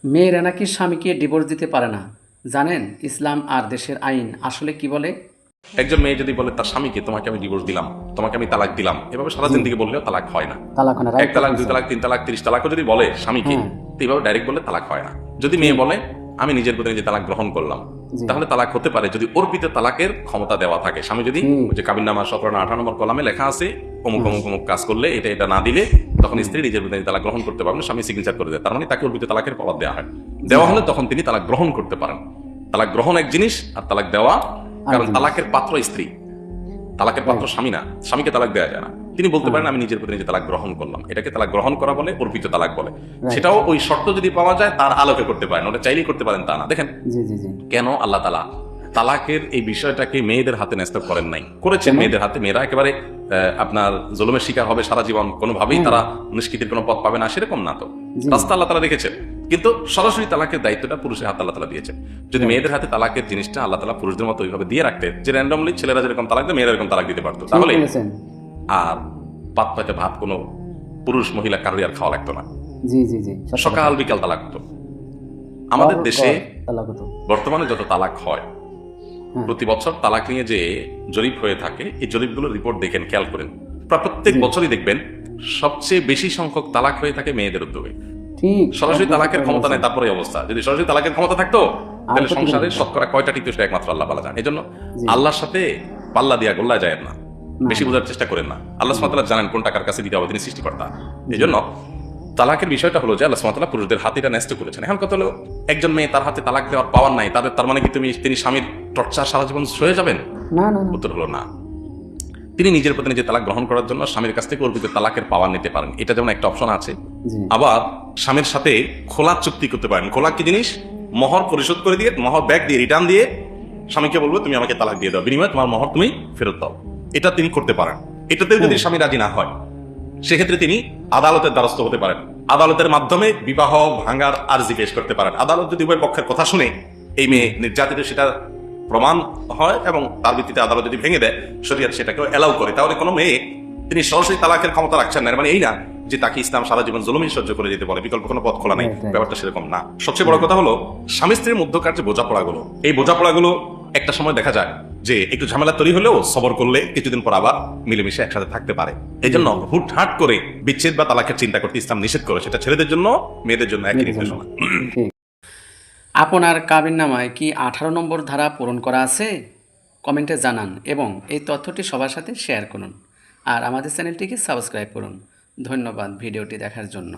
মেয়েরা নাকি স্বামীকে ডিভোর্স দিতে পারে না। জানেন ইসলাম আর দেশের আইন আসলে কি বলে? একজন মেয়ে যদি বলে তার স্বামীকে তোমাকে আমি ডিভোর্স দিলাম, তোমাকে আমি তালাক দিলাম, এভাবে সারা জিন্দেগি বললেও তালাক হয় না। তালাক হয় না, এক তালাক, দুই তালাক, তিন তালাক, 30 তালাকও যদি বলে স্বামীকে, তো এইভাবে ডাইরেক্ট বললে তালাক হয় না। যদি মেয়ে বলে আমি নিজের প্রতি নিজে তালাক গ্রহণ করলাম, তাহলে তালাক হতে পারে যদি অর্পিত তালাকের ক্ষমতা দেওয়া থাকে। স্বামী যদি ওই যে কাবিননামা 17 না 18 নম্বর কলামে লেখা আছে অমুক অমুক অমুক কাজ করলে এটা এটা না দিলে তখন স্ত্রী নিজের প্রতি তালাক গ্রহণ করতে পারবেন, স্বামী সিগনেচার করে দেয়, তার মানে তাকে অর্পিত তালাকের পাওয়ার দেওয়া হয়। দেওয়া হলে তখন তিনি তালাক গ্রহণ করতে পারেন। তালাক গ্রহণ এক জিনিস আর তালাক দেওয়া, কারণ তালাকের পাত্র স্ত্রী, তালাকের পাত্র স্বামী না। স্বামীকে তালাক দেওয়া যায় না। তিনি বলতে পারেন আমি নিজের প্রতি নিজে তালাক গ্রহণ করলাম, এটাকে তালাক গ্রহণ করা বলে, অর্পিত তালাক বলে। সেটাও ওই শর্ত যদি পাওয়া যায় তার আলোকে করতে পারেন, ওটা চাইলেই করতে পারেন তা না। দেখেন কেন আল্লাহ তাআলা তালাকের এই বিষয়টাকে মেয়েদের হাতে ন্যস্ত করেন নাই, করেছেন মেয়েদের হাতে। মেয়েরা একেবারে আপনার জুলুমের শিকার হবে সারা জীবন, কোনোভাবেই তারা নিষ্কৃতির কোনো পথ পাবে না, সেরকম না। তো রাস্তা আল্লাহ তাআলা রেখেছেন, কিন্তু সরাসরি তালাকের দায়িত্বটা পুরুষের হাতে আল্লাহ তাআলা দিয়েছেন। যদি মেয়েদের হাতে তালাকের জিনিসটা আল্লাহ তাআলা পুরুষদের মতো ওইভাবে দিয়ে রাখতেন যে র্যান্ডমলি ছেলেরা যেরকম তালাক দেয় মেয়েরা এরকম তালাক দিতে পারতো, তাহলে আর পাত পাতে ভাত কোনো পুরুষ মহিলা কারোর আর খাওয়া লাগতো না। সকাল বিকাল তালাক হতো। আমাদের দেশে বর্তমানে যত তালাক হয়, প্রতি বছর তালাক নিয়ে যে জরিপ হয়ে থাকে, এই জরিপগুলোর রিপোর্ট দেখেন, খেয়াল করেন, প্রত্যেক বছরই দেখবেন সবচেয়ে বেশি সংখ্যক তালাক হয়ে থাকে মেয়েদের উদ্যোগে। সরাসরি তালাকের ক্ষমতা নেই, তারপরে অবস্থা। যদি সরাসরি তালাকের ক্ষমতা থাকতো তাহলে সংসারে শতকরা কয়টা টিকতো সেটা একমাত্র আল্লাহ পালা জানে। এই জন্য আল্লাহর সাথে পাল্লা দিয়া গোল্লা যায় না, বেশি বোঝার চেষ্টা করেন না। আল্লাহ সুবহানাহু ওয়া তাআলা জানেন কোন টাকার কাছে দিতে হবে, তিনি সৃষ্টিকর্তা। এই জন্য তালাকের বিষয়টা হলো যে আল্লাহ সুবহানাহু ওয়া তাআলা পুরুষদের হাতে এটা ন্যস্ত করেছেন। এখন কথা হলো একজন মেয়ে তার হাতে তালাক দেওয়ার পাওয়ার নাই, তার মানে কি তিনি স্বামীর টর্চার সারা জীবন সয়ে যাবেন? উত্তর হলো না। তিনি নিজের প্রতি নিজে তালাক গ্রহণ করার জন্য স্বামীর কাছ থেকে অর্পিত তালাকের পাওয়ার নিতে পারেন, এটা যেমন একটা অপশন আছে। আবার স্বামীর সাথে খোলা চুক্তি করতে পারেন। খোলা কি জিনিস? মোহর পরিশোধ করে দিয়ে, মোহর ব্যাগ দিয়ে, রিটার্ন দিয়ে স্বামীকে বলবো তুমি আমাকে তালাক দিয়ে দাও, বিনিময়ে তোমার মোহর তুমি ফেরত দাও। এটা তিনি করতে পারেন। এটাতেও যদি স্বামী রাজি না হয় সেক্ষেত্রে তিনি আদালতের দ্বারস্থ হতে পারেন। আদালতের মাধ্যমে বিবাহ ভাঙার আর্জি পেশ করতে পারেন। আদালত যদি উভয় পক্ষের কথা শুনে এই মেয়ে নির্যাতিত সেটা প্রমাণ হয় এবং তার ভিত্তিতে আদালত যদি ভেঙে দেয়, শরীয়ত সেটাকে এলাও করে, তাহলে কোনো মেয়ে তিনি সরাসরি তালাকের ক্ষমতা রাখছেন না। মানে এই না যে তাকে ইসলাম সারা জীবন জুলুমই সহ্য করে যেতে পারে, বিকল্প কোনো পথ খোলা নেই, ব্যাপারটা সেরকম না। সবচেয়ে বড় কথা হলো স্বামী স্ত্রীর মধ্যকার যে বোঝাপড়াগুলো, এই বোঝাপড়াগুলো একটা সময় দেখা যায় যে একটু ঝামেলা তৈরি হলেও সবর করলে কিছুদিন পর আবার মিলেমিশে একসাথে থাকতে পারে। এই জন্য হুটহাট করে বিচ্ছেদ বা তালাকের চিন্তা করতে ইসলাম নিষেধ করে। সেটা ছেলেদের জন্য মেয়েদের জন্য একই নির্দেশনা। আপনার কাবিননামায় কি 18 নম্বর ধারা পূরণ করা আছে? কমেন্টে জানান এবং এই তথ্যটি সবার সাথে শেয়ার করুন। আর আমাদের চ্যানেলটিকে সাবস্ক্রাইব করুন। ধন্যবাদ ভিডিওটি দেখার জন্য।